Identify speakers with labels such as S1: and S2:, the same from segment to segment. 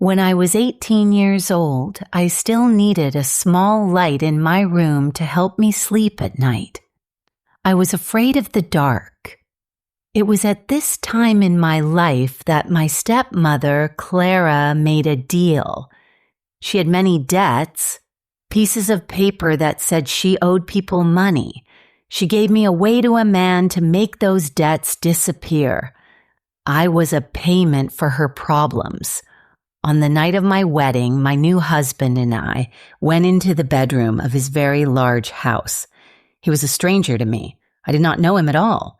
S1: When I was 18 years old, I still needed a small light in my room to help me sleep at night. I was afraid of the dark. It was at this time in my life that my stepmother, Clara, made a deal. She had many debts, pieces of paper that said she owed people money. She gave me away to a man to make those debts disappear. I was a payment for her problems. On the night of my wedding, my new husband and I went into the bedroom of his very large house. He was a stranger to me. I did not know him at all.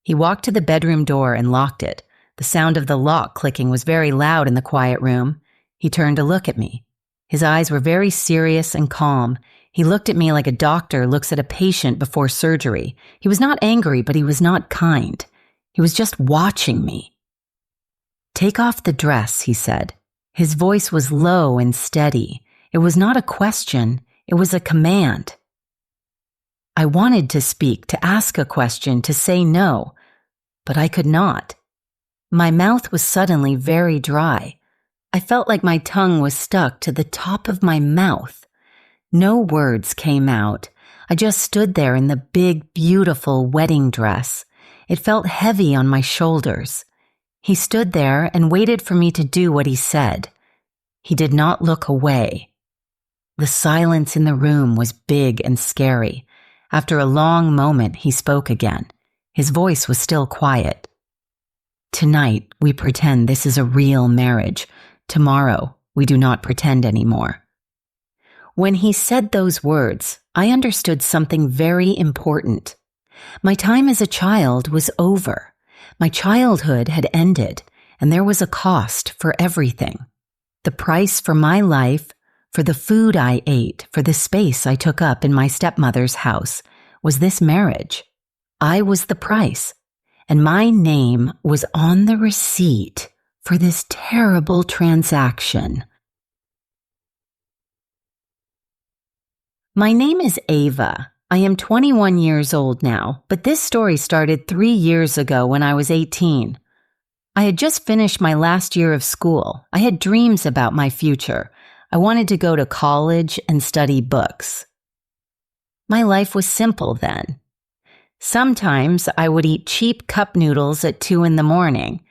S1: He walked to the bedroom door and locked it. The sound of the lock clicking was very loud in the quiet room. He turned to look at me. His eyes were very serious and calm. He looked at me like a doctor looks at a patient before surgery. He was not angry, but he was not kind. He was just watching me. "Take off the dress," he said. His voice was low and steady. It was not a question, it was a command. I wanted to speak, to ask a question, to say no, but I could not. My mouth was suddenly very dry. I felt like my tongue was stuck to the top of my mouth. No words came out. I just stood there in the big, beautiful wedding dress. It felt heavy on my shoulders. He stood there and waited for me to do what he said. He did not look away. The silence in the room was big and scary. After a long moment, he spoke again. His voice was still quiet. "Tonight, we pretend this is a real marriage. Tomorrow, we do not pretend anymore." When he said those words, I understood something very important. My time as a child was over. My childhood had ended, and there was a cost for everything. The price for my life, for the food I ate, for the space I took up in my stepmother's house, was this marriage. I was the price, and my name was on the receipt for this terrible transaction. My name is Ava. I am 21 years old now, but this story started 3 years ago when I was 18. I had just finished my last year of school. I had dreams about my future. I wanted to go to college and study books. My life was simple then. Sometimes I would eat cheap cup noodles at 2 in the morning.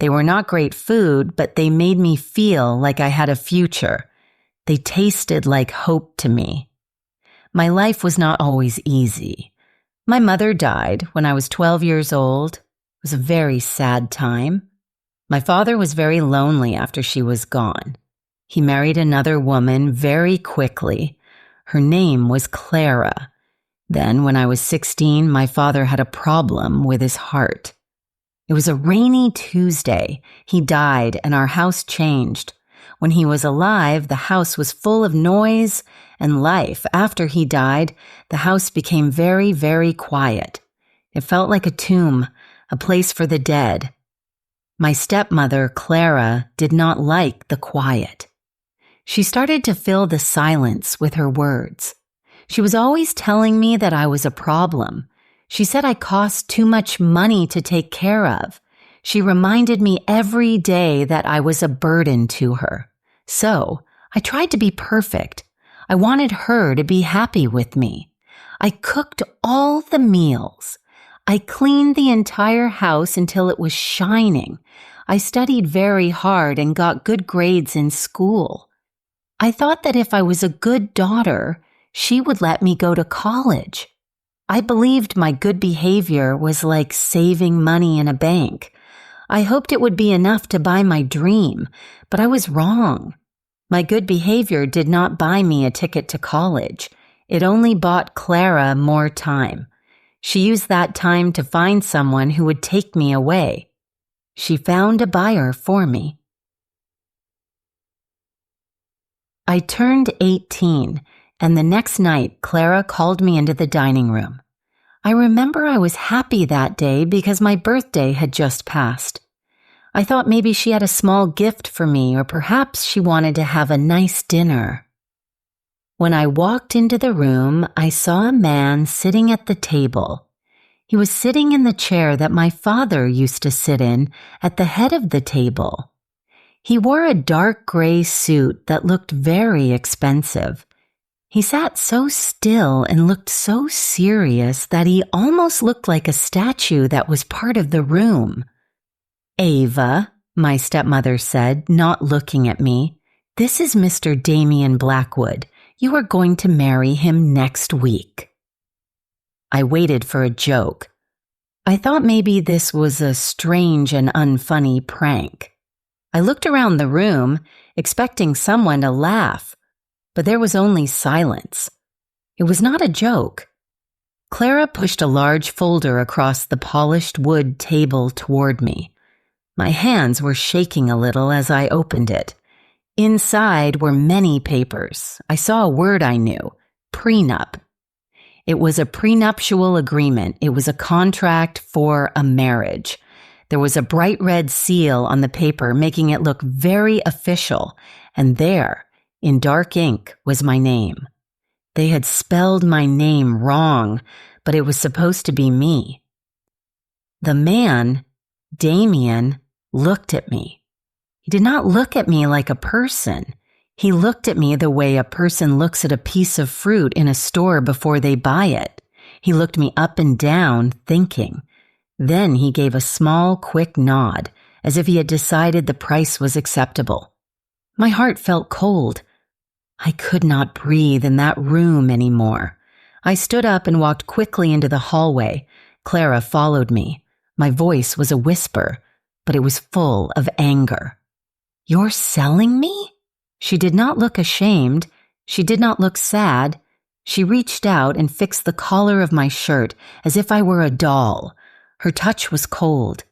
S1: They were not great food, but they made me feel like I had a future. They tasted like hope to me. My life was not always easy. My mother died when I was 12 years old. It was a very sad time. My father was very lonely after she was gone. He married another woman very quickly. Her name was Clara. Then, when I was 16, my father had a problem with his heart. It was a rainy Tuesday. He died and our house changed. When he was alive, the house was full of noise and life. After he died, the house became very, very quiet. It felt like a tomb, a place for the dead. My stepmother, Clara, did not like the quiet. She started to fill the silence with her words. She was always telling me that I was a problem. She said I cost too much money to take care of. She reminded me every day that I was a burden to her. So, I tried to be perfect. I wanted her to be happy with me. I cooked all the meals. I cleaned the entire house until it was shining. I studied very hard and got good grades in school. I thought that if I was a good daughter, she would let me go to college. I believed my good behavior was like saving money in a bank. I hoped it would be enough to buy my dream, but I was wrong. My good behavior did not buy me a ticket to college. It only bought Clara more time. She used that time to find someone who would take me away. She found a buyer for me. I turned 18, and the next night, Clara called me into the dining room. I remember I was happy that day because my birthday had just passed. I thought maybe she had a small gift for me, or perhaps she wanted to have a nice dinner. When I walked into the room, I saw a man sitting at the table. He was sitting in the chair that my father used to sit in at the head of the table. He wore a dark gray suit that looked very expensive. He sat so still and looked so serious that he almost looked like a statue that was part of the room. "Ava," my stepmother said, not looking at me, "this is Mr. Damien Blackwood. You are going to marry him next week." I waited for a joke. I thought maybe this was a strange and unfunny prank. I looked around the room, expecting someone to laugh, but there was only silence. It was not a joke. Clara pushed a large folder across the polished wood table toward me. My hands were shaking a little as I opened it. Inside were many papers. I saw a word I knew: prenup. It was a prenuptial agreement. It was a contract for a marriage. There was a bright red seal on the paper, making it look very official, and there, in dark ink, was my name. They had spelled my name wrong, but it was supposed to be me. The man, Damien, looked at me. He did not look at me like a person. He looked at me the way a person looks at a piece of fruit in a store before they buy it. He looked me up and down, thinking. Then he gave a small, quick nod, as if he had decided the price was acceptable. My heart felt cold. I could not breathe in that room anymore. I stood up and walked quickly into the hallway. Clara followed me. My voice was a whisper, but it was full of anger. "You're selling me?" She did not look ashamed. She did not look sad. She reached out and fixed the collar of my shirt as if I were a doll. Her touch was cold.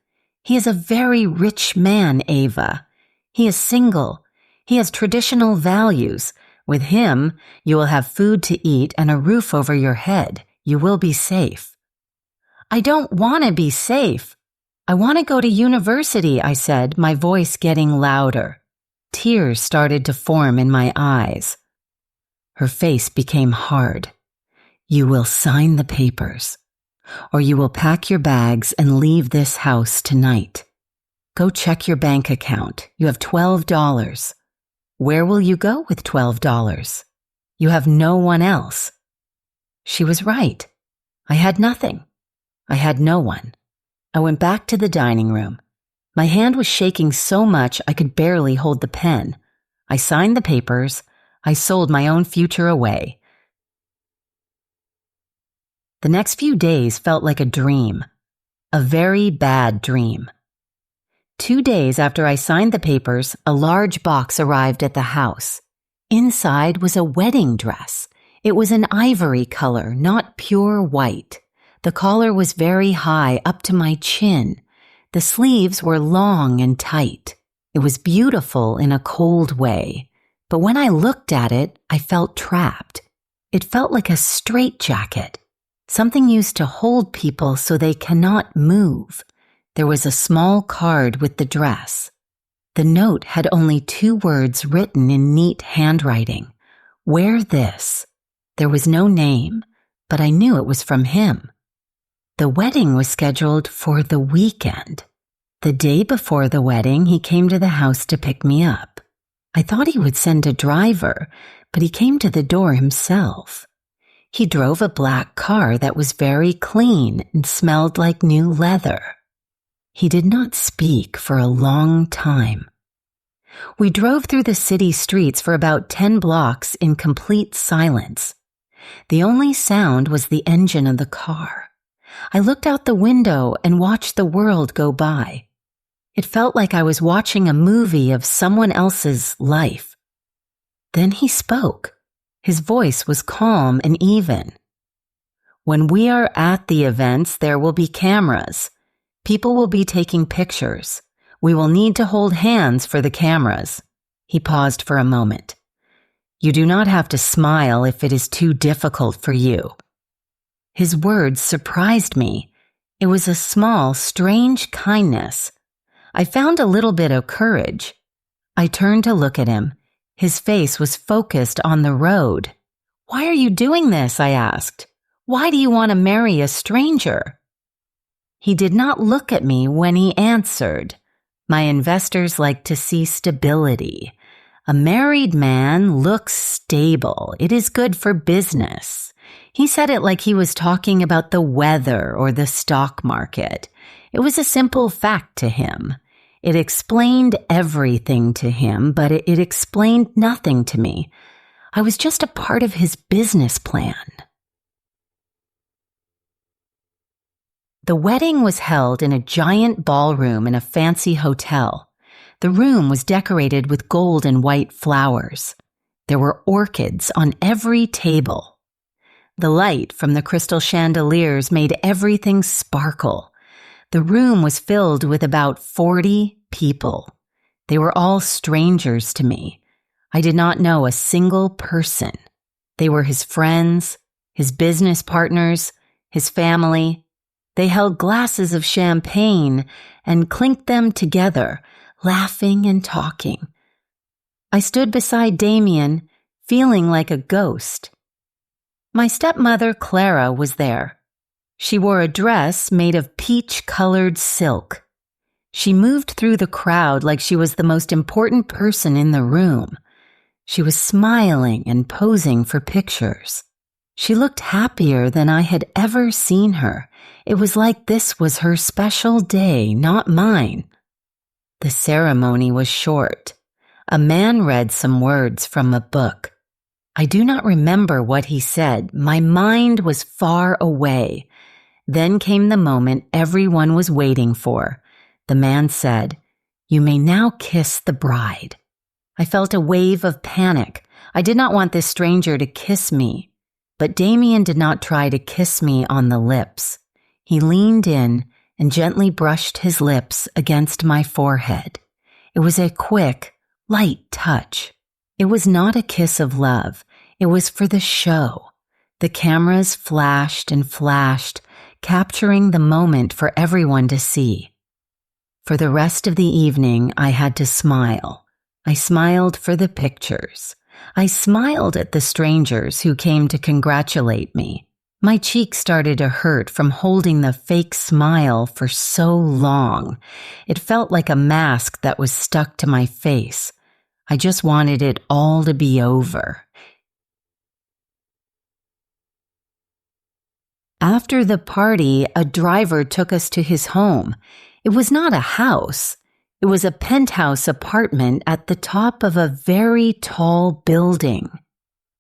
S1: "He is a very rich man, Ava. He is single. He has traditional values. With him, you will have food to eat and a roof over your head. You will be safe." "I don't want to be safe. I want to go to university," I said, my voice getting louder. Tears started to form in my eyes. Her face became hard. "You will sign the papers, or you will pack your bags and leave this house tonight. Go check your bank account. You have $12. Where will you go with $12? You have no one else." She was right. I had nothing. I had no one. I went back to the dining room. My hand was shaking so much I could barely hold the pen. I signed the papers. I sold my own future away. The next few days felt like a dream. A very bad dream. 2 days after I signed the papers, a large box arrived at the house. Inside was a wedding dress. It was an ivory color, not pure white. The collar was very high, up to my chin. The sleeves were long and tight. It was beautiful in a cold way, but when I looked at it, I felt trapped. It felt like a straitjacket, something used to hold people so they cannot move. There was a small card with the dress. The note had only 2 words written in neat handwriting. "Wear this." There was no name, but I knew it was from him. The wedding was scheduled for the weekend. The day before the wedding, he came to the house to pick me up. I thought he would send a driver, but he came to the door himself. He drove a black car that was very clean and smelled like new leather. He did not speak for a long time. We drove through the city streets for about 10 blocks in complete silence. The only sound was the engine of the car. I looked out the window and watched the world go by. It felt like I was watching a movie of someone else's life. Then he spoke. His voice was calm and even. "When we are at the events, there will be cameras. People will be taking pictures. We will need to hold hands for the cameras." He paused for a moment. "You do not have to smile if it is too difficult for you." His words surprised me. It was a small, strange kindness. I found a little bit of courage. I turned to look at him. His face was focused on the road. "Why are you doing this?" I asked. "Why do you want to marry a stranger?" He did not look at me when he answered. My investors like to see stability. A married man looks stable. It is good for business. He said it like he was talking about the weather or the stock market. It was a simple fact to him. It explained everything to him, but it explained nothing to me. I was just a part of his business plan. The wedding was held in a giant ballroom in a fancy hotel. The room was decorated with gold and white flowers. There were orchids on every table. The light from the crystal chandeliers made everything sparkle. The room was filled with about 40 people. They were all strangers to me. I did not know a single person. They were his friends, his business partners, his family. They held glasses of champagne and clinked them together, laughing and talking. I stood beside Damien, feeling like a ghost. My stepmother, Clara, was there. She wore a dress made of peach-colored silk. She moved through the crowd like she was the most important person in the room. She was smiling and posing for pictures. She looked happier than I had ever seen her. It was like this was her special day, not mine. The ceremony was short. A man read some words from a book. I do not remember what he said. My mind was far away. Then came the moment everyone was waiting for. The man said, "You may now kiss the bride." I felt a wave of panic. I did not want this stranger to kiss me. But Damien did not try to kiss me on the lips. He leaned in and gently brushed his lips against my forehead. It was a quick, light touch. It was not a kiss of love. It was for the show. The cameras flashed and flashed, capturing the moment for everyone to see. For the rest of the evening, I had to smile. I smiled for the pictures. I smiled at the strangers who came to congratulate me. My cheeks started to hurt from holding the fake smile for so long. It felt like a mask that was stuck to my face. I just wanted it all to be over. After the party, a driver took us to his home. It was not a house. It was a penthouse apartment at the top of a very tall building.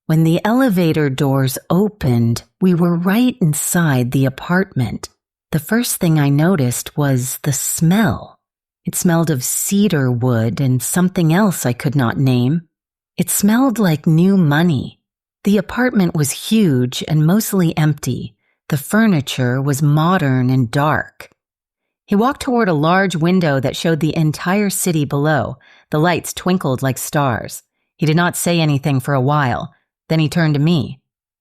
S1: When the elevator doors opened, we were right inside the apartment. The first thing I noticed was the smell. It smelled of cedar wood and something else I could not name. It smelled like new money. The apartment was huge and mostly empty. The furniture was modern and dark. He walked toward a large window that showed the entire city below. The lights twinkled like stars. He did not say anything for a while. Then he turned to me.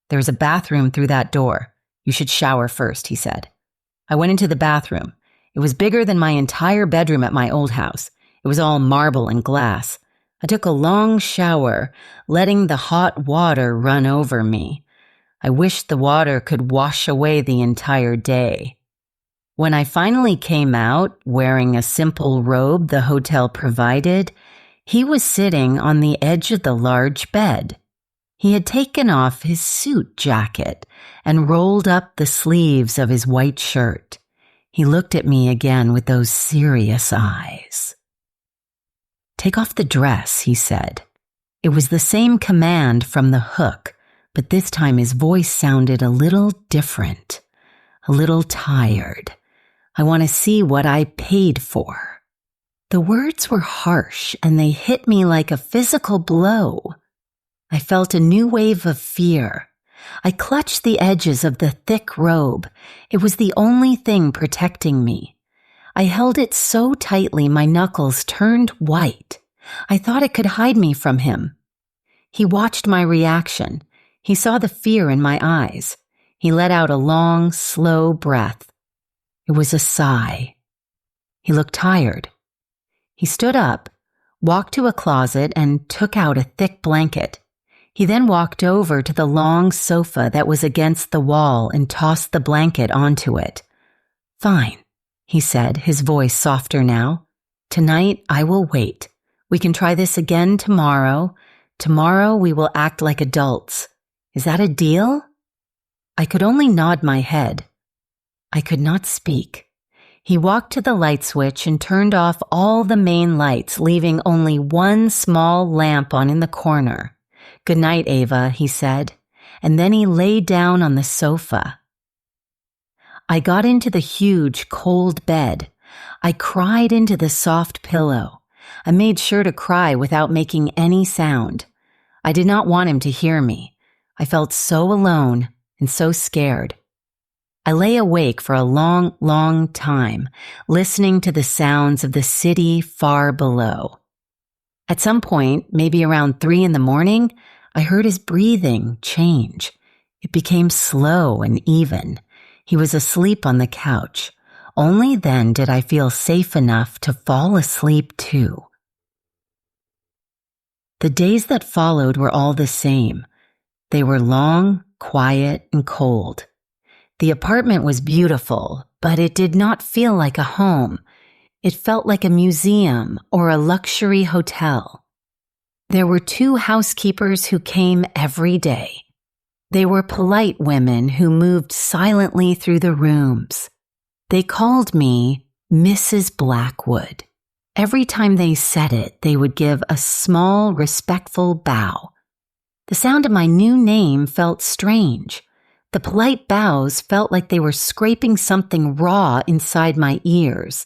S1: "There is a bathroom through that door. You should shower first," he said. I went into the bathroom. It was bigger than my entire bedroom at my old house. It was all marble and glass. I took a long shower, letting the hot water run over me. I wished the water could wash away the entire day. When I finally came out, wearing a simple robe the hotel provided, he was sitting on the edge of the large bed. He had taken off his suit jacket and rolled up the sleeves of his white shirt. He looked at me again with those serious eyes. "Take off the dress," he said. It was the same command from the hook, but this time his voice sounded a little different, a little tired. "I want to see what I paid for." The words were harsh and they hit me like a physical blow. I felt a new wave of fear. I clutched the edges of the thick robe. It was the only thing protecting me. I held it so tightly my knuckles turned white. I thought it could hide me from him. He watched my reaction. He saw the fear in my eyes. He let out a long, slow breath. It was a sigh. He looked tired. He stood up, walked to a closet, and took out a thick blanket. He then walked over to the long sofa that was against the wall and tossed the blanket onto it. "Fine," he said, his voice softer now. Tonight, I will wait. We can try this again tomorrow. Tomorrow, we will act like adults. Is that a deal? I could only nod my head. I could not speak. He walked to the light switch and turned off all the main lights, leaving only one small lamp on in the corner. "Good night, Ava," he said, and then he lay down on the sofa. I got into the huge, cold bed. I cried into the soft pillow. I made sure to cry without making any sound. I did not want him to hear me. I felt so alone and so scared. I lay awake for a long, long time, listening to the sounds of the city far below. At some point, maybe around 3 a.m, I heard his breathing change. It became slow and even. He was asleep on the couch. Only then did I feel safe enough to fall asleep too. The days that followed were all the same. They were long, quiet, and cold. The apartment was beautiful, but it did not feel like a home. It felt like a museum or a luxury hotel. There were 2 housekeepers who came every day. They were polite women who moved silently through the rooms. They called me Mrs. Blackwood. Every time they said it, they would give a small, respectful bow. The sound of my new name felt strange. The polite bows felt like they were scraping something raw inside my ears.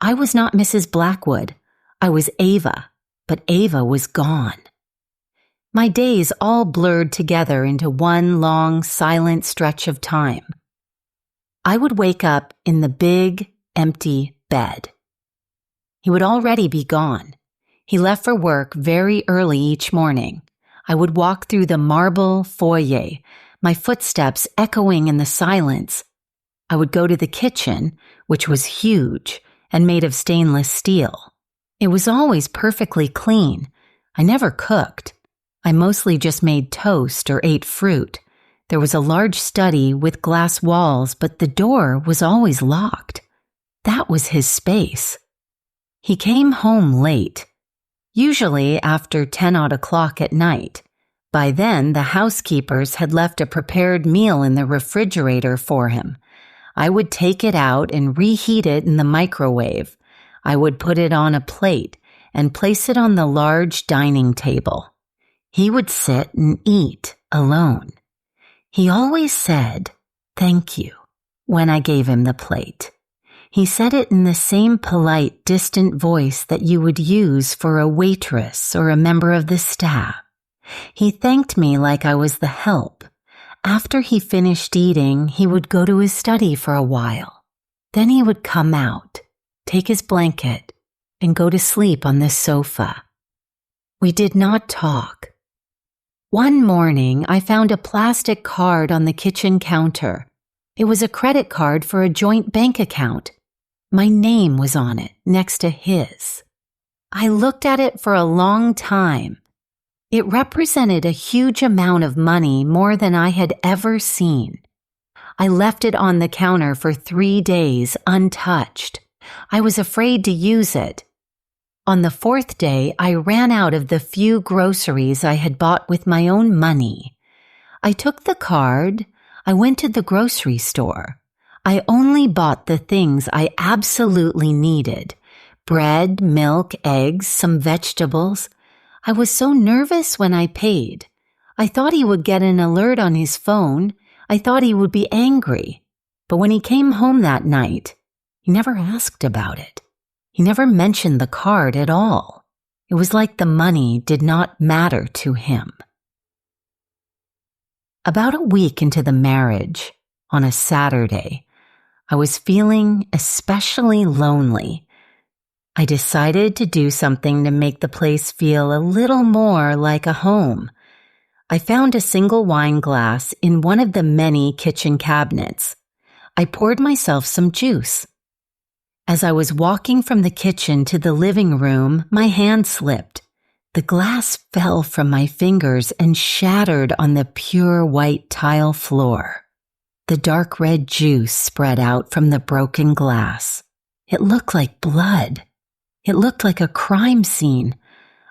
S1: I was not Mrs. Blackwood. I was Ava, but Ava was gone. My days all blurred together into one long, silent stretch of time. I would wake up in the big, empty bed. He would already be gone. He left for work very early each morning. I would walk through the marble foyer, my footsteps echoing in the silence. I would go to the kitchen, which was huge and made of stainless steel. It was always perfectly clean. I never cooked. I mostly just made toast or ate fruit. There was a large study with glass walls, but the door was always locked. That was his space. He came home late, usually after 10 o'clock at night. By then, the housekeepers had left a prepared meal in the refrigerator for him. I would take it out and reheat it in the microwave. I would put it on a plate and place it on the large dining table. He would sit and eat alone. He always said, "Thank you," when I gave him the plate. He said it in the same polite, distant voice that you would use for a waitress or a member of the staff. He thanked me like I was the help. After he finished eating, he would go to his study for a while. Then he would come out, take his blanket, and go to sleep on the sofa. We did not talk. One morning, I found a plastic card on the kitchen counter. It was a credit card for a joint bank account. My name was on it, next to his. I looked at it for a long time. It represented a huge amount of money, more than I had ever seen. I left it on the counter for 3 days, untouched. I was afraid to use it. On the 4th day, I ran out of the few groceries I had bought with my own money. I took the card. I went to the grocery store. I only bought the things I absolutely needed: bread, milk, eggs, some vegetables. I was so nervous when I paid. I thought he would get an alert on his phone. I thought he would be angry. But when he came home that night, he never asked about it. He never mentioned the card at all. It was like the money did not matter to him. About a week into the marriage, on a Saturday, I was feeling especially lonely. I decided to do something to make the place feel a little more like a home. I found a single wine glass in one of the many kitchen cabinets. I poured myself some juice. As I was walking from the kitchen to the living room, my hand slipped. The glass fell from my fingers and shattered on the pure white tile floor. The dark red juice spread out from the broken glass. It looked like blood. It looked like a crime scene.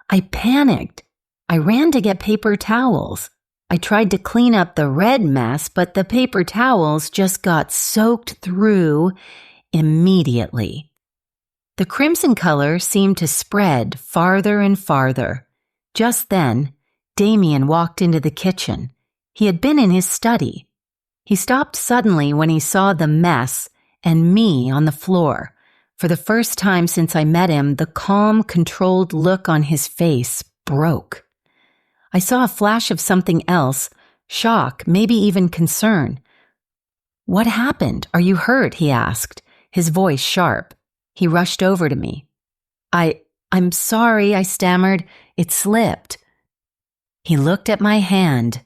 S1: I panicked. I ran to get paper towels. I tried to clean up the red mess, but the paper towels just got soaked through immediately. The crimson color seemed to spread farther and farther. Just then, Damien walked into the kitchen. He had been in his study. He stopped suddenly when he saw the mess and me on the floor. For the first time since I met him, the calm, controlled look on his face broke. I saw a flash of something else, shock, maybe even concern. "What happened? Are you hurt?" he asked, his voice sharp. He rushed over to me. I'm sorry," I stammered. "It slipped." He looked at my hand.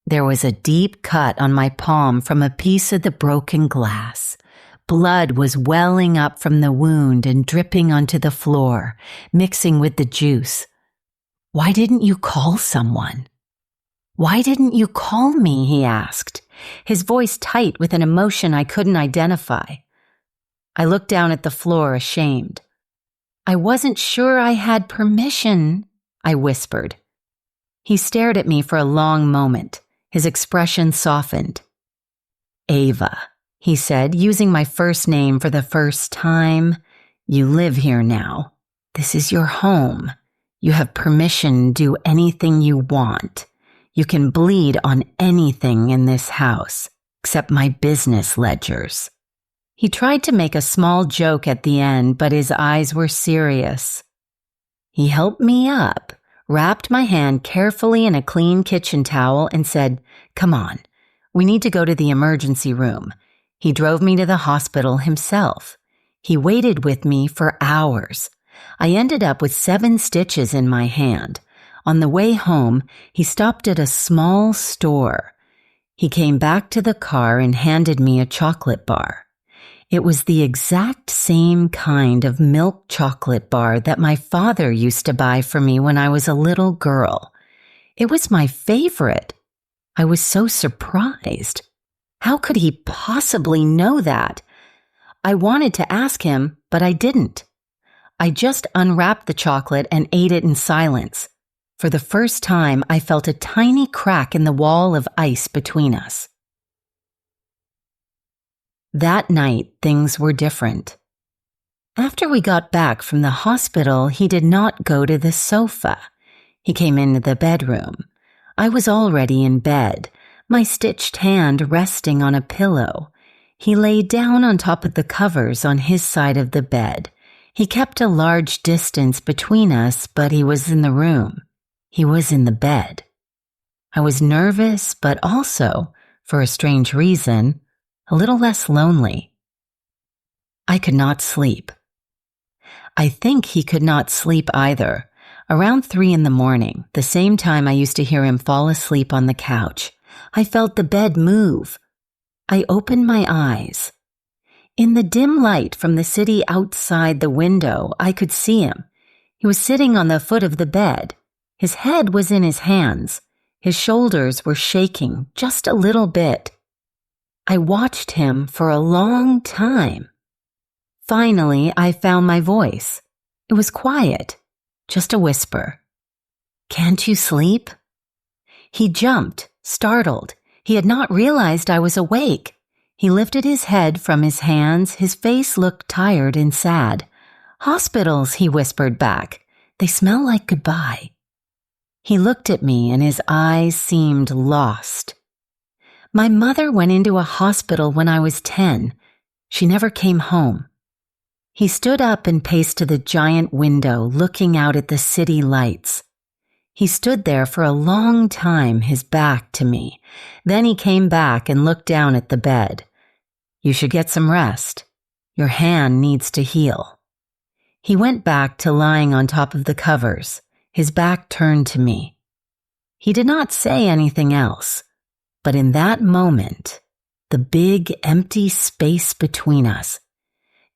S1: There was a deep cut on my palm from a piece of the broken glass. Blood was welling up from the wound and dripping onto the floor, mixing with the juice. "Why didn't you call someone?" "Why didn't you call me?" he asked, his voice tight with an emotion I couldn't identify. I looked down at the floor, ashamed. "I wasn't sure I had permission," I whispered. He stared at me for a long moment. His expression softened. "Ava," he said, using my first name for the first time. "You live here now. This is your home. You have permission to do anything you want. You can bleed on anything in this house, except my business ledgers." He tried to make a small joke at the end, but his eyes were serious. He helped me up, wrapped my hand carefully in a clean kitchen towel, and said, "Come on, we need to go to the emergency room." He drove me to the hospital himself. He waited with me for hours. I ended up with 7 stitches in my hand. On the way home, he stopped at a small store. He came back to the car and handed me a chocolate bar. It was the exact same kind of milk chocolate bar that my father used to buy for me when I was a little girl. It was my favorite. I was so surprised. How could he possibly know that? I wanted to ask him, but I didn't. I just unwrapped the chocolate and ate it in silence. For the first time, I felt a tiny crack in the wall of ice between us. That night, things were different. After we got back from the hospital, he did not go to the sofa. He came into the bedroom. I was already in bed, my stitched hand resting on a pillow. He lay down on top of the covers on his side of the bed. He kept a large distance between us, but he was in the room. He was in the bed. I was nervous, but also, for a strange reason, a little less lonely. I could not sleep. I think he could not sleep either. Around 3 in the morning, the same time I used to hear him fall asleep on the couch, I felt the bed move. I opened my eyes. In the dim light from the city outside the window, I could see him. He was sitting on the foot of the bed. His head was in his hands. His shoulders were shaking just a little bit. I watched him for a long time. Finally, I found my voice. It was quiet, just a whisper. "Can't you sleep?" He jumped, startled. He had not realized I was awake. He lifted his head from his hands. His face looked tired and sad. "Hospitals," he whispered back. "They smell like goodbye." He looked at me and his eyes seemed lost. "My mother went into a hospital when I was 10. She never came home." He stood up and paced to the giant window, looking out at the city lights. He stood there for a long time, his back to me. Then he came back and looked down at the bed. "You should get some rest. Your hand needs to heal." He went back to lying on top of the covers, his back turned to me. He did not say anything else. But in that moment, the big, empty space between us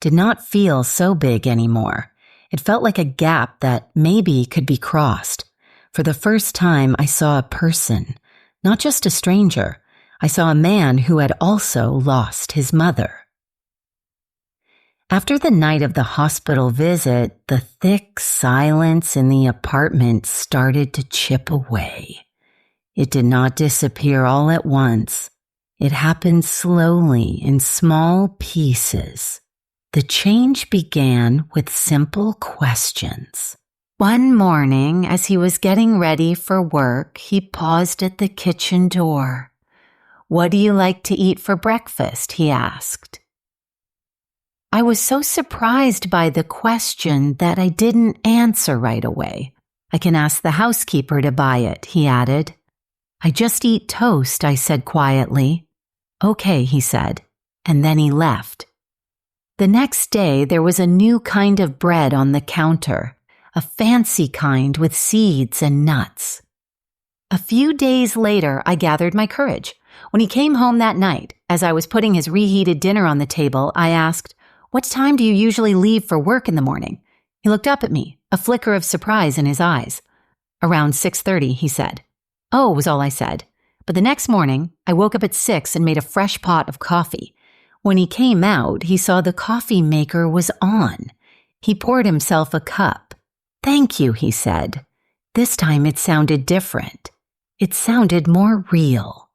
S1: did not feel so big anymore. It felt like a gap that maybe could be crossed. For the first time, I saw a person, not just a stranger. I saw a man who had also lost his mother. After the night of the hospital visit, the thick silence in the apartment started to chip away. It did not disappear all at once. It happened slowly in small pieces. The change began with simple questions. One morning, as he was getting ready for work, he paused at the kitchen door. "What do you like to eat for breakfast?" he asked. I was so surprised by the question that I didn't answer right away. "I can ask the housekeeper to buy it," he added. "I just eat toast," I said quietly. "Okay," he said, and then he left. The next day, there was a new kind of bread on the counter, a fancy kind with seeds and nuts. A few days later, I gathered my courage. When he came home that night, as I was putting his reheated dinner on the table, I asked, "What time do you usually leave for work in the morning?" He looked up at me, a flicker of surprise in his eyes. "Around 6:30, he said. "Oh," was all I said. But the next morning, I woke up at 6 and made a fresh pot of coffee. When he came out, he saw the coffee maker was on. He poured himself a cup. "Thank you," he said. This time it sounded different. It sounded more real.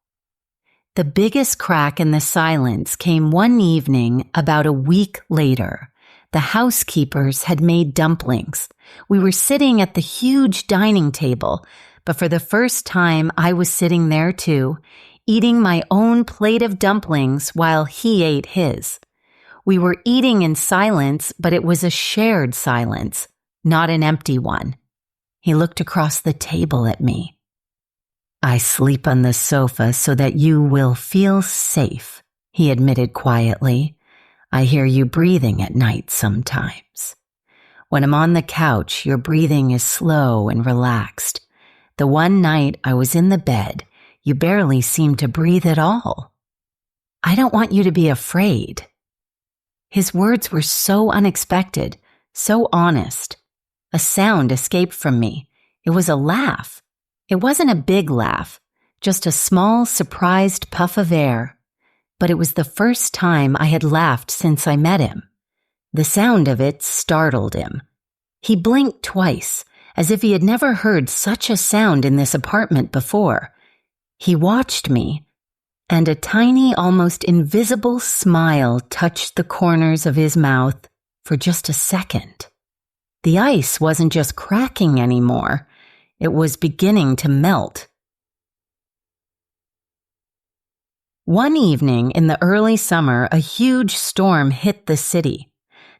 S1: The biggest crack in the silence came one evening about a week later. The housekeepers had made dumplings. We were sitting at the huge dining table, but for the first time I was sitting there too, eating my own plate of dumplings while he ate his. We were eating in silence, but it was a shared silence, not an empty one. He looked across the table at me. "I sleep on the sofa so that you will feel safe," he admitted quietly. "I hear you breathing at night sometimes. When I'm on the couch, your breathing is slow and relaxed. The one night I was in the bed, you barely seemed to breathe at all. I don't want you to be afraid." His words were so unexpected, so honest. A sound escaped from me. It was a laugh. It wasn't a big laugh, just a small, surprised puff of air. But it was the first time I had laughed since I met him. The sound of it startled him. He blinked twice, as if he had never heard such a sound in this apartment before. He watched me, and a tiny, almost invisible smile touched the corners of his mouth for just a second. The ice wasn't just cracking anymore. It was beginning to melt. One evening in the early summer, a huge storm hit the city.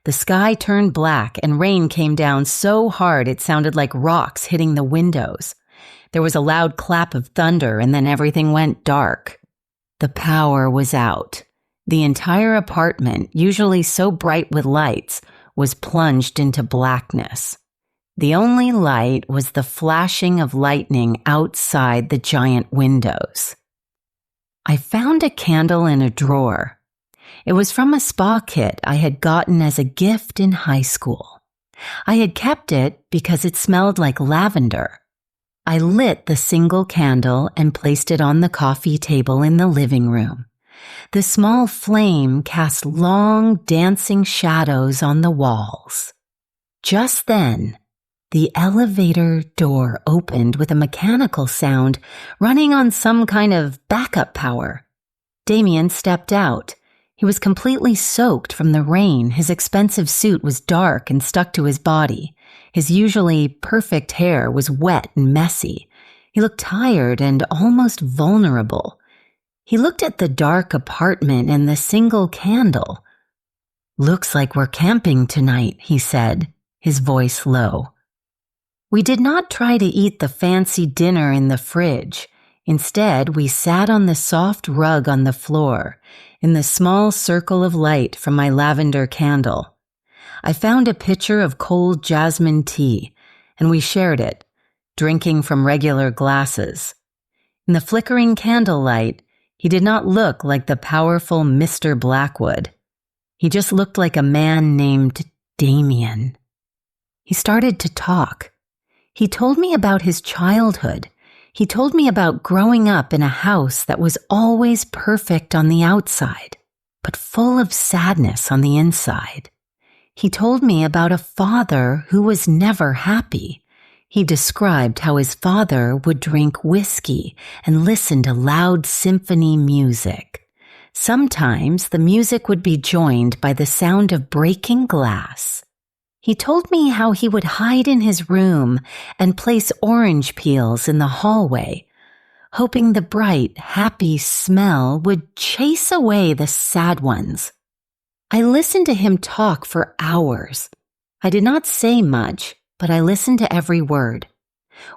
S1: The sky turned black and rain came down so hard it sounded like rocks hitting the windows. There was a loud clap of thunder and then everything went dark. The power was out. The entire apartment, usually so bright with lights, was plunged into blackness. The only light was the flashing of lightning outside the giant windows. I found a candle in a drawer. It was from a spa kit I had gotten as a gift in high school. I had kept it because it smelled like lavender. I lit the single candle and placed it on the coffee table in the living room. The small flame cast long, dancing shadows on the walls. Just then, the elevator door opened with a mechanical sound running on some kind of backup power. Damien stepped out. He was completely soaked from the rain. His expensive suit was dark and stuck to his body. His usually perfect hair was wet and messy. He looked tired and almost vulnerable. He looked at the dark apartment and the single candle. "Looks like we're camping tonight," he said, his voice low. We did not try to eat the fancy dinner in the fridge. Instead, we sat on the soft rug on the floor, in the small circle of light from my lavender candle. I found a pitcher of cold jasmine tea, and we shared it, drinking from regular glasses. In the flickering candlelight, he did not look like the powerful Mr. Blackwood. He just looked like a man named Damien. He started to talk. He told me about his childhood. He told me about growing up in a house that was always perfect on the outside, but full of sadness on the inside. He told me about a father who was never happy. He described how his father would drink whiskey and listen to loud symphony music. Sometimes the music would be joined by the sound of breaking glass. He told me how he would hide in his room and place orange peels in the hallway, hoping the bright, happy smell would chase away the sad ones. I listened to him talk for hours. I did not say much, but I listened to every word.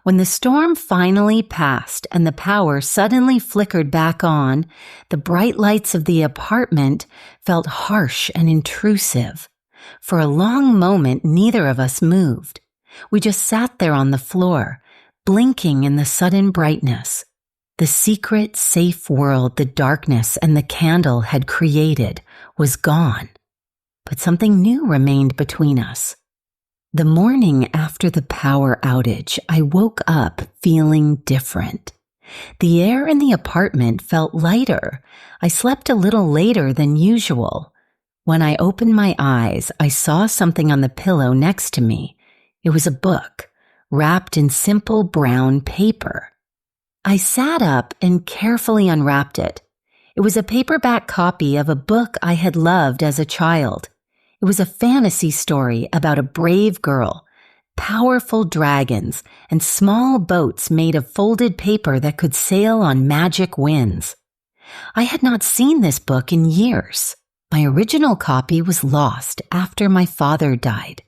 S1: When the storm finally passed and the power suddenly flickered back on, the bright lights of the apartment felt harsh and intrusive. For a long moment, neither of us moved. We just sat there on the floor, blinking in the sudden brightness. The secret, safe world the darkness and the candle had created was gone, but something new remained between us. The morning after the power outage, I woke up feeling different. The air in the apartment felt lighter. I slept a little later than usual. When I opened my eyes, I saw something on the pillow next to me. It was a book, wrapped in simple brown paper. I sat up and carefully unwrapped it. It was a paperback copy of a book I had loved as a child. It was a fantasy story about a brave girl, powerful dragons, and small boats made of folded paper that could sail on magic winds. I had not seen this book in years. My original copy was lost after my father died.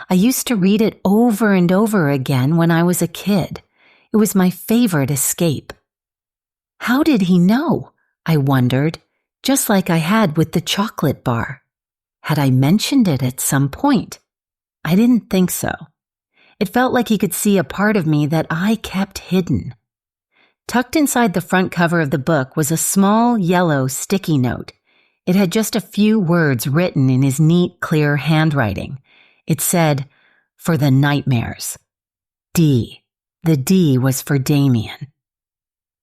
S1: I used to read it over and over again when I was a kid. It was my favorite escape. How did he know? I wondered, just like I had with the chocolate bar. Had I mentioned it at some point? I didn't think so. It felt like he could see a part of me that I kept hidden. Tucked inside the front cover of the book was a small yellow sticky note. It had just a few words written in his neat, clear handwriting. It said, "For the nightmares." D. The D was for Damien.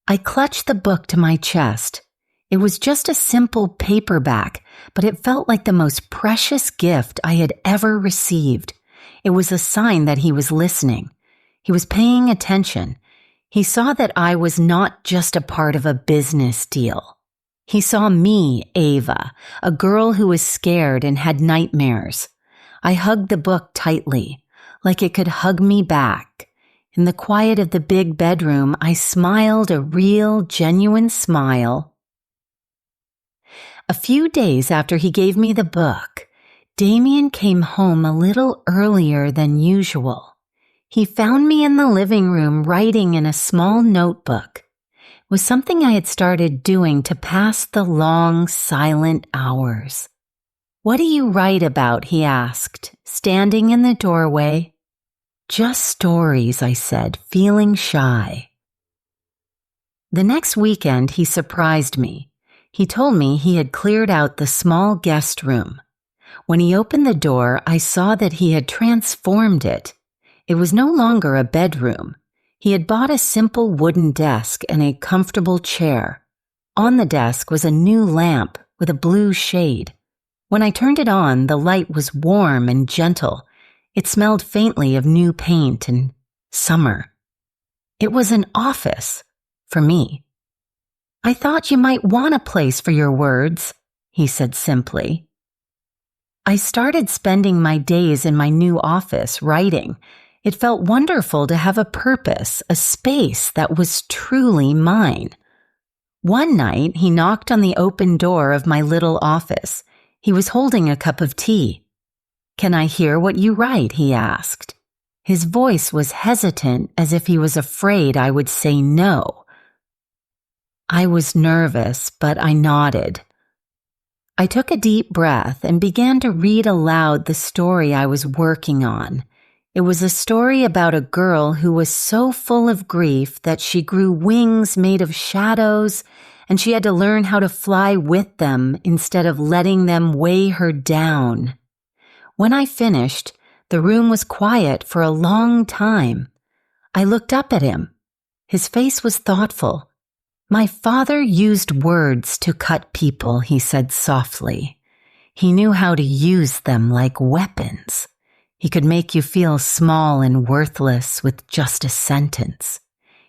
S1: I clutched the book to my chest. It was just a simple paperback, but it felt like the most precious gift I had ever received. It was a sign that he was listening. He was paying attention. He saw that I was not just a part of a business deal. He saw me, Ava, a girl who was scared and had nightmares. I hugged the book tightly, like it could hug me back. In the quiet of the big bedroom, I smiled a real, genuine smile. A few days after he gave me the book, Damien came home a little earlier than usual. He found me in the living room writing in a small notebook. It was something I had started doing to pass the long, silent hours. "What do you write about?" he asked, standing in the doorway. "Just stories," I said, feeling shy. The next weekend, he surprised me. He told me he had cleared out the small guest room. When he opened the door, I saw that he had transformed it. It was no longer a bedroom. He had bought a simple wooden desk and a comfortable chair. On the desk was a new lamp with a blue shade. When I turned it on, the light was warm and gentle. It smelled faintly of new paint and summer. It was an office for me. "I thought you might want a place for your words," he said simply. I started spending my days in my new office writing. It felt wonderful to have a purpose, a space that was truly mine. One night, he knocked on the open door of my little office. He was holding a cup of tea. "Can I hear what you write?" he asked. His voice was hesitant, as if he was afraid I would say no. I was nervous, but I nodded. I took a deep breath and began to read aloud the story I was working on. It was a story about a girl who was so full of grief that she grew wings made of shadows, and she had to learn how to fly with them instead of letting them weigh her down. When I finished, the room was quiet for a long time. I looked up at him. His face was thoughtful. "My father used words to cut people," he said softly. He knew how to use them like weapons. He could make you feel small and worthless with just a sentence.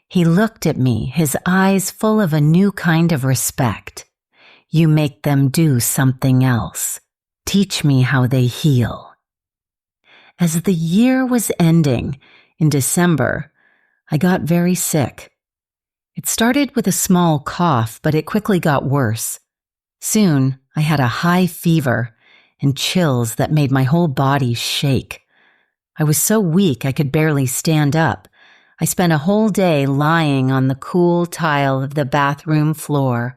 S1: He looked at me, his eyes full of a new kind of respect. You make them do something else. Teach me how they heal. As the year was ending, in December, I got very sick. It started with a small cough, but it quickly got worse. Soon, I had a high fever and chills that made my whole body shake. I was so weak I could barely stand up. I spent a whole day lying on the cool tile of the bathroom floor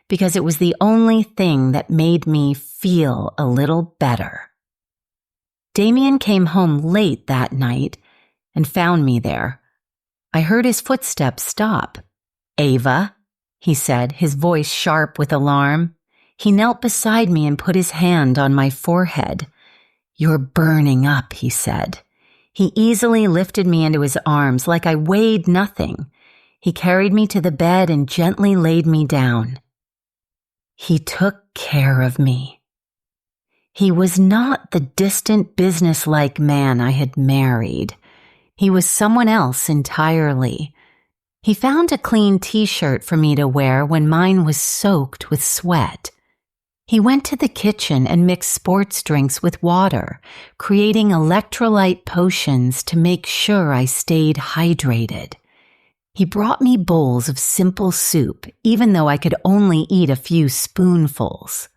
S1: because it was the only thing that made me feel a little better. Damien came home late that night and found me there. I heard his footsteps stop. "Ava," he said, his voice sharp with alarm. He knelt beside me and put his hand on my forehead. "You're burning up," he said. He easily lifted me into his arms like I weighed nothing. He carried me to the bed and gently laid me down. He took care of me. He was not the distant businesslike man I had married. He was someone else entirely. He found a clean t-shirt for me to wear when mine was soaked with sweat. He went to the kitchen and mixed sports drinks with water, creating electrolyte potions to make sure I stayed hydrated. He brought me bowls of simple soup, even though I could only eat a few spoonfuls.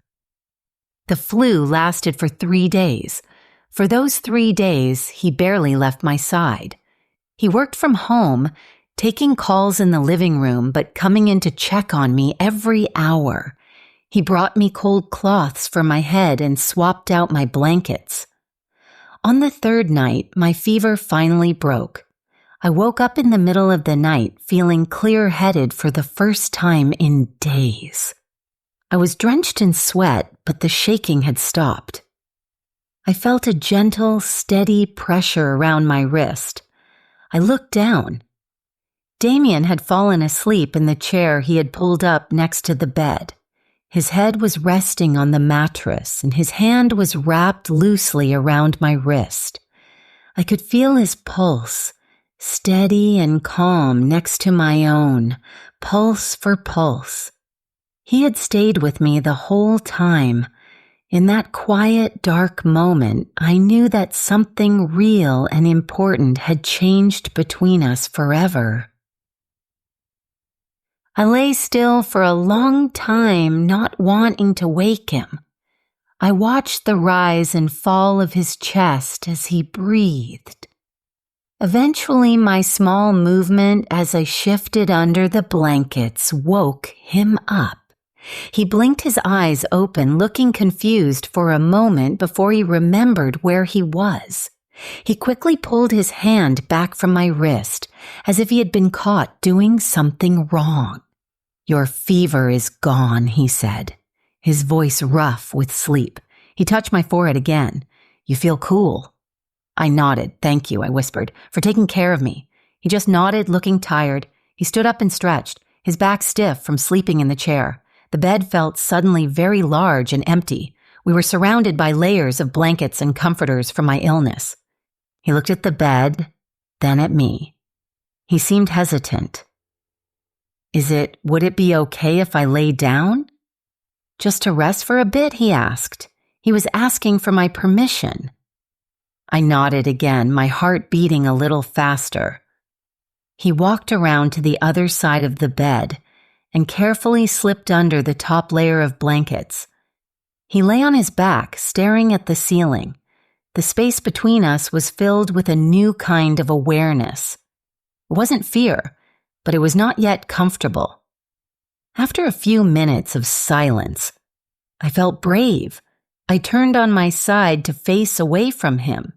S1: The flu lasted for 3 days. For those 3 days, he barely left my side. He worked from home, taking calls in the living room, but coming in to check on me every hour. He brought me cold cloths for my head and swapped out my blankets. On the 3rd night, my fever finally broke. I woke up in the middle of the night feeling clear-headed for the first time in days. I was drenched in sweat, but the shaking had stopped. I felt a gentle, steady pressure around my wrist. I looked down. Damien had fallen asleep in the chair he had pulled up next to the bed. His head was resting on the mattress, and his hand was wrapped loosely around my wrist. I could feel his pulse, steady and calm next to my own, pulse for pulse. He had stayed with me the whole time. In that quiet, dark moment, I knew that something real and important had changed between us forever. I lay still for a long time, not wanting to wake him. I watched the rise and fall of his chest as he breathed. Eventually, my small movement as I shifted under the blankets woke him up. He blinked his eyes open, looking confused for a moment before he remembered where he was. He quickly pulled his hand back from my wrist, as if he had been caught doing something wrong. "Your fever is gone," he said, his voice rough with sleep. He touched my forehead again. "You feel cool." I nodded. "Thank you," I whispered, "for taking care of me." He just nodded, looking tired. He stood up and stretched, his back stiff from sleeping in the chair. The bed felt suddenly very large and empty. We were surrounded by layers of blankets and comforters from my illness. He looked at the bed, then at me. He seemed hesitant. Would it be okay if I lay down?" "Just to rest for a bit?" he asked. He was asking for my permission. I nodded again, my heart beating a little faster. He walked around to the other side of the bed and carefully slipped under the top layer of blankets. He lay on his back, staring at the ceiling. The space between us was filled with a new kind of awareness. It wasn't fear, but it was not yet comfortable. After a few minutes of silence, I felt brave. I turned on my side to face away from him.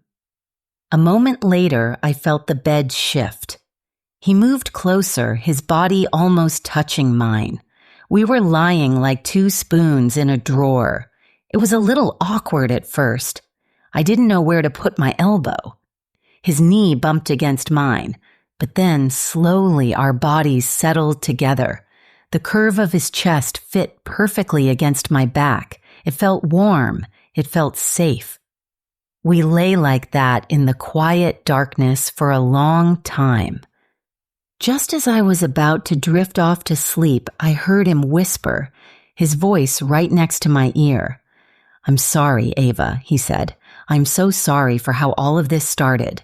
S1: A moment later, I felt the bed shift. He moved closer, his body almost touching mine. We were lying like 2 spoons in a drawer. It was a little awkward at first. I didn't know where to put my elbow. His knee bumped against mine, but then slowly our bodies settled together. The curve of his chest fit perfectly against my back. It felt warm, It felt safe. We lay like that in the quiet darkness for a long time. Just as I was about to drift off to sleep, I heard him whisper, his voice right next to my ear. "I'm sorry, Ava," he said. "I'm so sorry for how all of this started."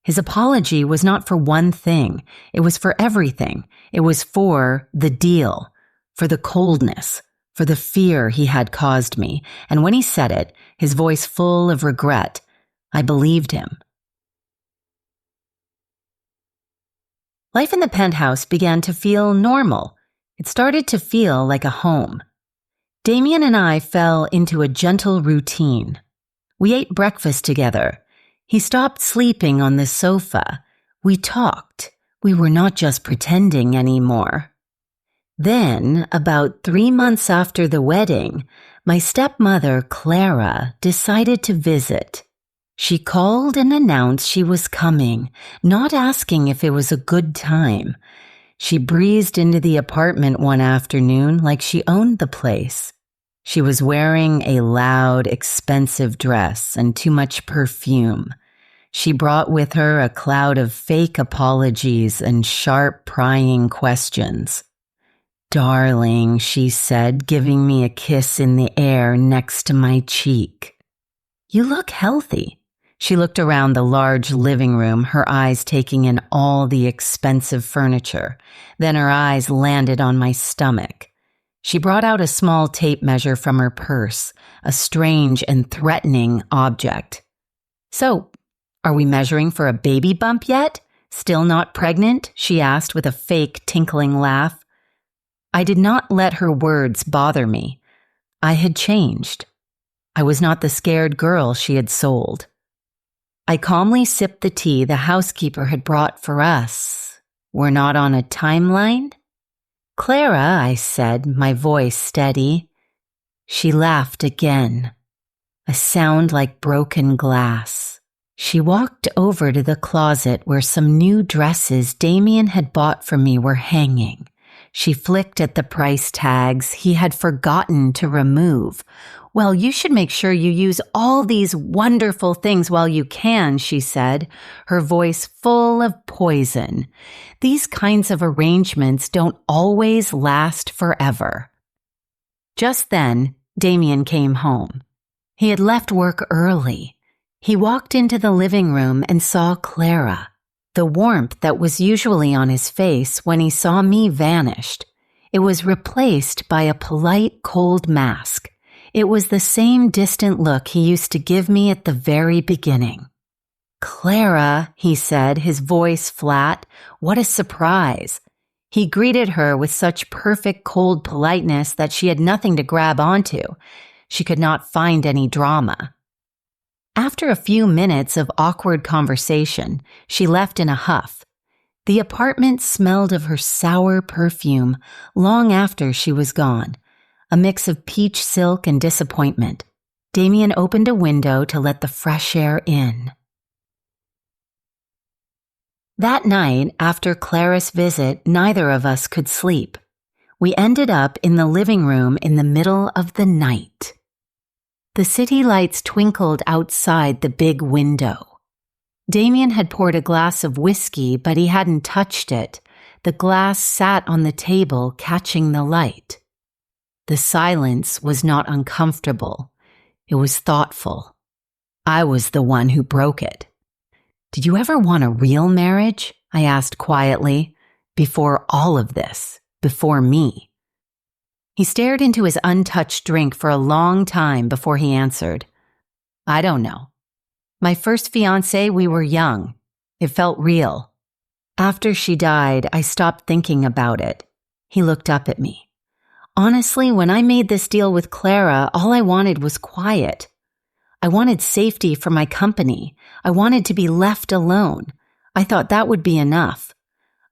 S1: His apology was not for one thing. It was for everything. It was for the deal, for the coldness, for the fear he had caused me. And when he said it, his voice full of regret, I believed him. Life in the penthouse began to feel normal. It started to feel like a home. Damien and I fell into a gentle routine. We ate breakfast together. He stopped sleeping on the sofa. We talked. We were not just pretending anymore. Then, about 3 months after the wedding, my stepmother, Clara, decided to visit. She called and announced she was coming, not asking if it was a good time. She breezed into the apartment one afternoon like she owned the place. She was wearing a loud, expensive dress and too much perfume. She brought with her a cloud of fake apologies and sharp, prying questions. "Darling," she said, giving me a kiss in the air next to my cheek. "You look healthy." She looked around the large living room, her eyes taking in all the expensive furniture. Then her eyes landed on my stomach. She brought out a small tape measure from her purse, a strange and threatening object. "So, are we measuring for a baby bump yet? Still not pregnant?" she asked with a fake, tinkling laugh. I did not let her words bother me. I had changed. I was not the scared girl she had sold. I calmly sipped the tea the housekeeper had brought for us. "We're not on a timeline?" "Clara," I said, my voice steady. She laughed again, a sound like broken glass. She walked over to the closet where some new dresses Damien had bought for me were hanging. She flicked at the price tags he had forgotten to remove. "Well, you should make sure you use all these wonderful things while you can," she said, her voice full of poison. "These kinds of arrangements don't always last forever." Just then, Damien came home. He had left work early. He walked into the living room and saw Clara. The warmth that was usually on his face when he saw me vanished. It was replaced by a polite, cold mask. It was the same distant look he used to give me at the very beginning. "Clara," he said, his voice flat. What a surprise. He greeted her with such perfect cold politeness that she had nothing to grab onto. She could not find any drama. After a few minutes of awkward conversation, she left in a huff. The apartment smelled of her sour perfume long after she was gone, a mix of peach silk and disappointment. Damien opened a window to let the fresh air in. That night, after Clara's visit, neither of us could sleep. We ended up in the living room in the middle of the night. The city lights twinkled outside the big window. Damien had poured a glass of whiskey, but he hadn't touched it. The glass sat on the table, catching the light. The silence was not uncomfortable. It was thoughtful. I was the one who broke it. "Did you ever want a real marriage?" I asked quietly. "Before all of this, before me." He stared into his untouched drink for a long time before he answered. "I don't know. My first fiancé, we were young. It felt real. After she died, I stopped thinking about it." He looked up at me. "Honestly, when I made this deal with Clara, all I wanted was quiet. I wanted safety for my company. I wanted to be left alone. I thought that would be enough.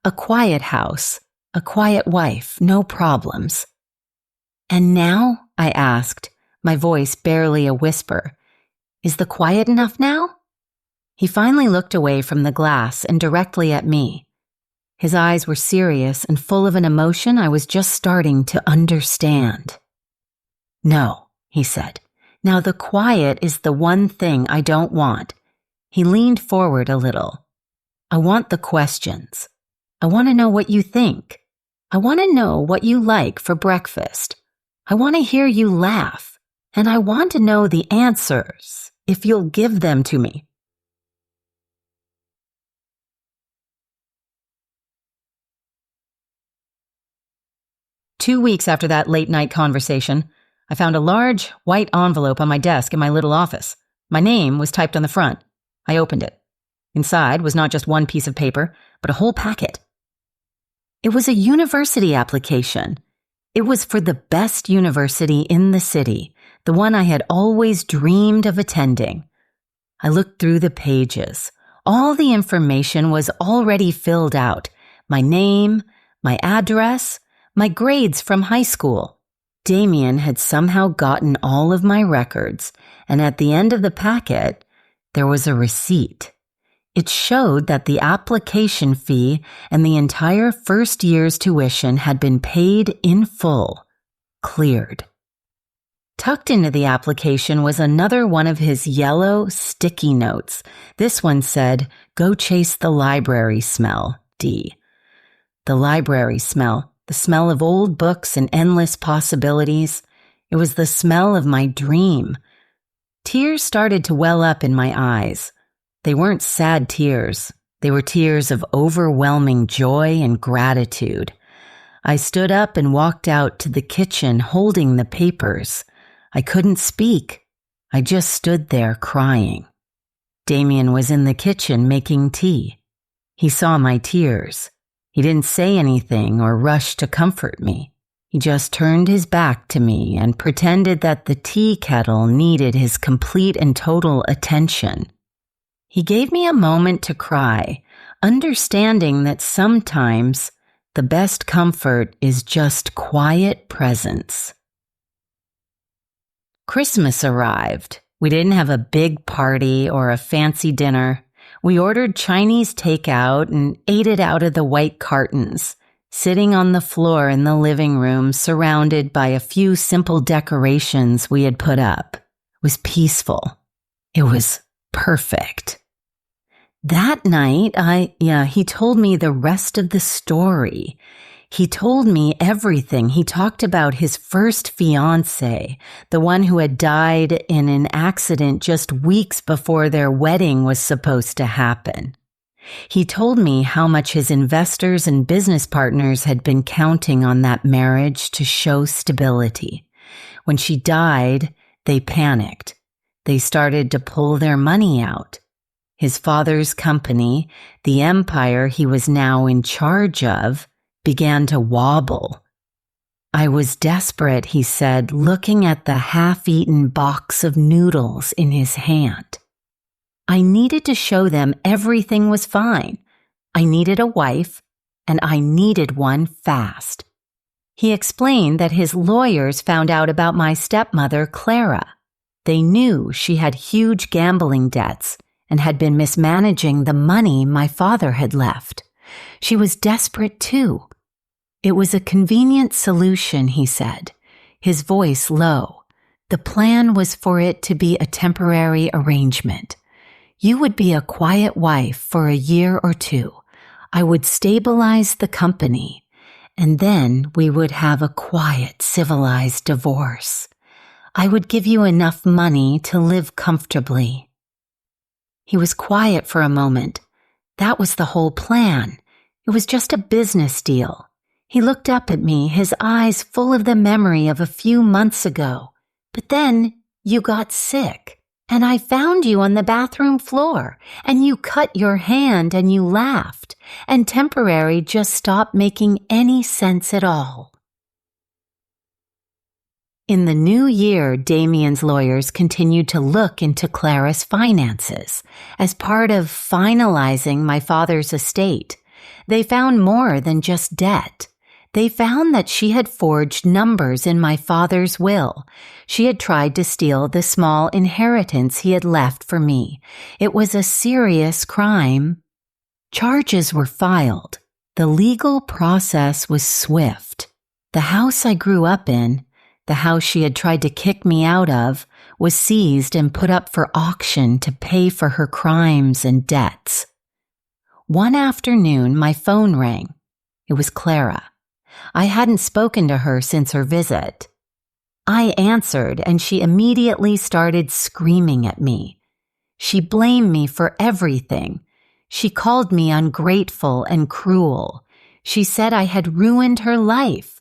S1: A quiet house, a quiet wife, no problems." "And now?" I asked, my voice barely a whisper. "Is the quiet enough now?" He finally looked away from the glass and directly at me. His eyes were serious and full of an emotion I was just starting to understand. "No," he said. Now the quiet is the one thing I don't want." He leaned forward a little. "I want the questions. I want to know what you think. I want to know what you like for breakfast. I want to hear you laugh. And I want to know the answers, if you'll give them to me." Two weeks after that late-night conversation, I found a large, white envelope on my desk in my little office. My name was typed on the front. I opened it. Inside was not just one piece of paper, but a whole packet. It was a university application. It was for the best university in the city, the one I had always dreamed of attending. I looked through the pages. All the information was already filled out. My name, my address, my grades from high school. Damien had somehow gotten all of my records, and at the end of the packet, there was a receipt. It showed that the application fee and the entire first year's tuition had been paid in full, cleared. Tucked into the application was another one of his yellow sticky notes. This one said, "Go chase the library smell, D." The library smell, the smell of old books and endless possibilities. It was the smell of my dream. Tears started to well up in my eyes. They weren't sad tears. They were tears of overwhelming joy and gratitude. I stood up and walked out to the kitchen holding the papers. I couldn't speak. I just stood there crying. Damien was in the kitchen making tea. He saw my tears. He didn't say anything or rush to comfort me. He just turned his back to me and pretended that the tea kettle needed his complete and total attention. He gave me a moment to cry, understanding that sometimes the best comfort is just quiet presence. Christmas arrived. We didn't have a big party or a fancy dinner. We ordered Chinese takeout and ate it out of the white cartons, sitting on the floor in the living room surrounded by a few simple decorations we had put up. It was peaceful. It was perfect. That night, he told me the rest of the story. He told me everything. He talked about his first fiancée, the one who had died in an accident just weeks before their wedding was supposed to happen. He told me how much his investors and business partners had been counting on that marriage to show stability. When she died, they panicked. They started to pull their money out. His father's company, the empire he was now in charge of, began to wobble. I was desperate, he said, looking at the half-eaten box of noodles in his hand. I needed to show them everything was fine. I needed a wife, and I needed one fast. He explained that his lawyers found out about my stepmother, Clara. They knew she had huge gambling debts and had been mismanaging the money my father had left. She was desperate too. It was a convenient solution, he said, his voice low. The plan was for it to be a temporary arrangement. You would be a quiet wife for a year or two. I would stabilize the company, and then we would have a quiet, civilized divorce. I would give you enough money to live comfortably. He was quiet for a moment. That was the whole plan. It was just a business deal. He looked up at me, his eyes full of the memory of a few months ago. But then you got sick, and I found you on the bathroom floor, and you cut your hand and you laughed, and temporary just stopped making any sense at all. In the new year, Damien's lawyers continued to look into Clara's finances as part of finalizing my father's estate. They found more than just debt. They found that she had forged numbers in my father's will. She had tried to steal the small inheritance he had left for me. It was a serious crime. Charges were filed. The legal process was swift. The house I grew up in, the house she had tried to kick me out of, was seized and put up for auction to pay for her crimes and debts. One afternoon, my phone rang. It was Clara. I hadn't spoken to her since her visit. I answered, and she immediately started screaming at me. She blamed me for everything. She called me ungrateful and cruel. She said I had ruined her life.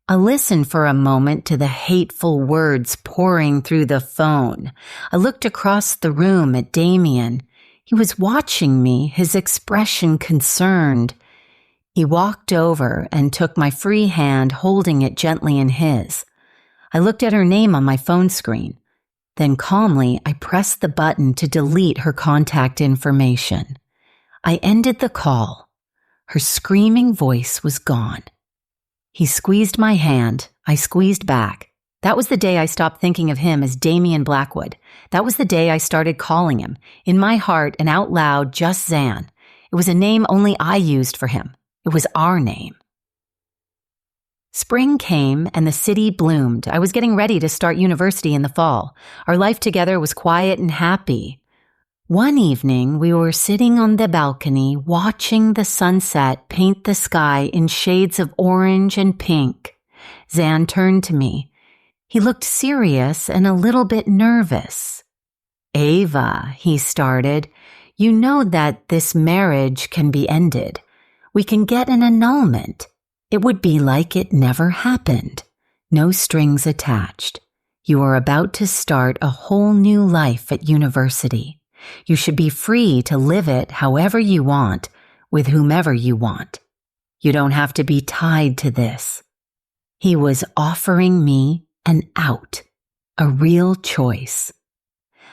S1: I listened for a moment to the hateful words pouring through the phone. I looked across the room at Damien. He was watching me, his expression concerned. He walked over and took my free hand, holding it gently in his. I looked at her name on my phone screen. Then calmly, I pressed the button to delete her contact information. I ended the call. Her screaming voice was gone. He squeezed my hand. I squeezed back. That was the day I stopped thinking of him as Damien Blackwood. That was the day I started calling him, in my heart and out loud, just Zan. It was a name only I used for him. It was our name. Spring came and the city bloomed. I was getting ready to start university in the fall. Our life together was quiet and happy. One evening, we were sitting on the balcony watching the sunset paint the sky in shades of orange and pink. Zan turned to me. He looked serious and a little bit nervous. "Ava," he started, "you know that this marriage can be ended. We can get an annulment. It would be like it never happened. No strings attached. You are about to start a whole new life at university. You should be free to live it however you want, with whomever you want. You don't have to be tied to this." He was offering me an out, a real choice.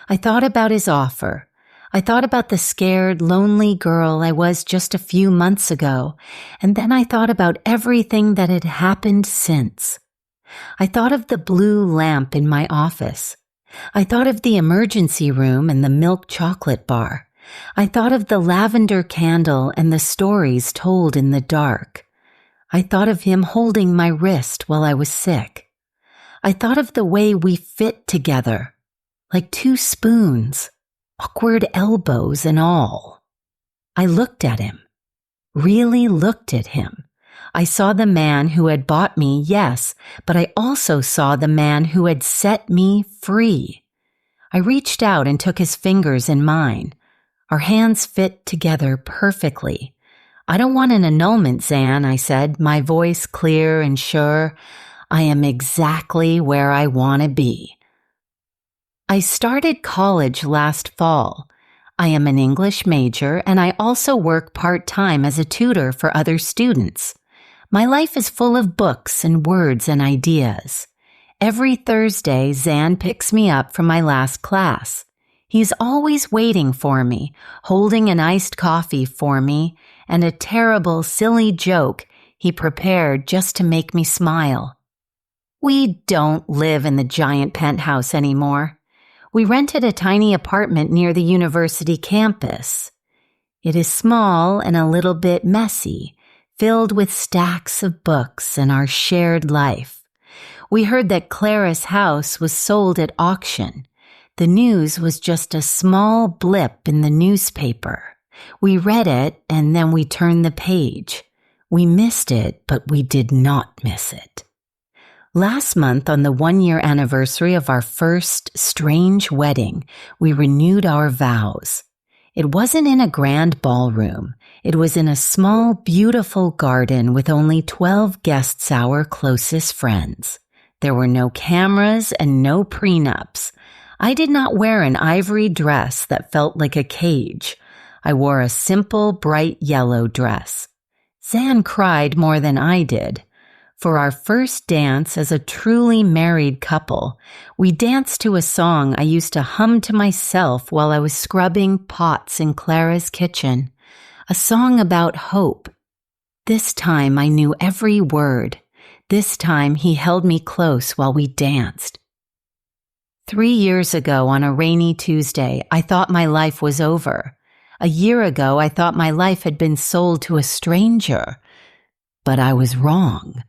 S1: I thought about his offer. I thought about the scared, lonely girl I was just a few months ago, and then I thought about everything that had happened since. I thought of the blue lamp in my office. I thought of the emergency room and the milk chocolate bar. I thought of the lavender candle and the stories told in the dark. I thought of him holding my wrist while I was sick. I thought of the way we fit together, like two spoons, awkward elbows and all. I looked at him, really looked at him. I saw the man who had bought me, yes, but I also saw the man who had set me free. I reached out and took his fingers in mine. Our hands fit together perfectly. "I don't want an annulment, Zan," I said, my voice clear and sure. "I am exactly where I want to be." I started college last fall. I am an English major, and I also work part-time as a tutor for other students. My life is full of books and words and ideas. Every Thursday, Zan picks me up from my last class. He's always waiting for me, holding an iced coffee for me, and a terrible, silly joke he prepared just to make me smile. We don't live in the giant penthouse anymore. We rented a tiny apartment near the university campus. It is small and a little bit messy, filled with stacks of books and our shared life. We heard that Clara's house was sold at auction. The news was just a small blip in the newspaper. We read it and then we turned the page. We missed it, but we did not miss it. Last month, on the 1-year anniversary of our first strange wedding, we renewed our vows. It wasn't in a grand ballroom. It was in a small, beautiful garden with only 12 guests, our closest friends. There were no cameras and no prenups. I did not wear an ivory dress that felt like a cage. I wore a simple, bright yellow dress. Zan cried more than I did. For our first dance as a truly married couple, we danced to a song I used to hum to myself while I was scrubbing pots in Clara's kitchen, a song about hope. This time I knew every word. This time he held me close while we danced. 3 years ago on a rainy Tuesday, I thought my life was over. A year ago, I thought my life had been sold to a stranger. But I was wrong.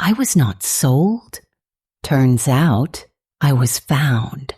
S1: I was not sold. Turns out, I was found.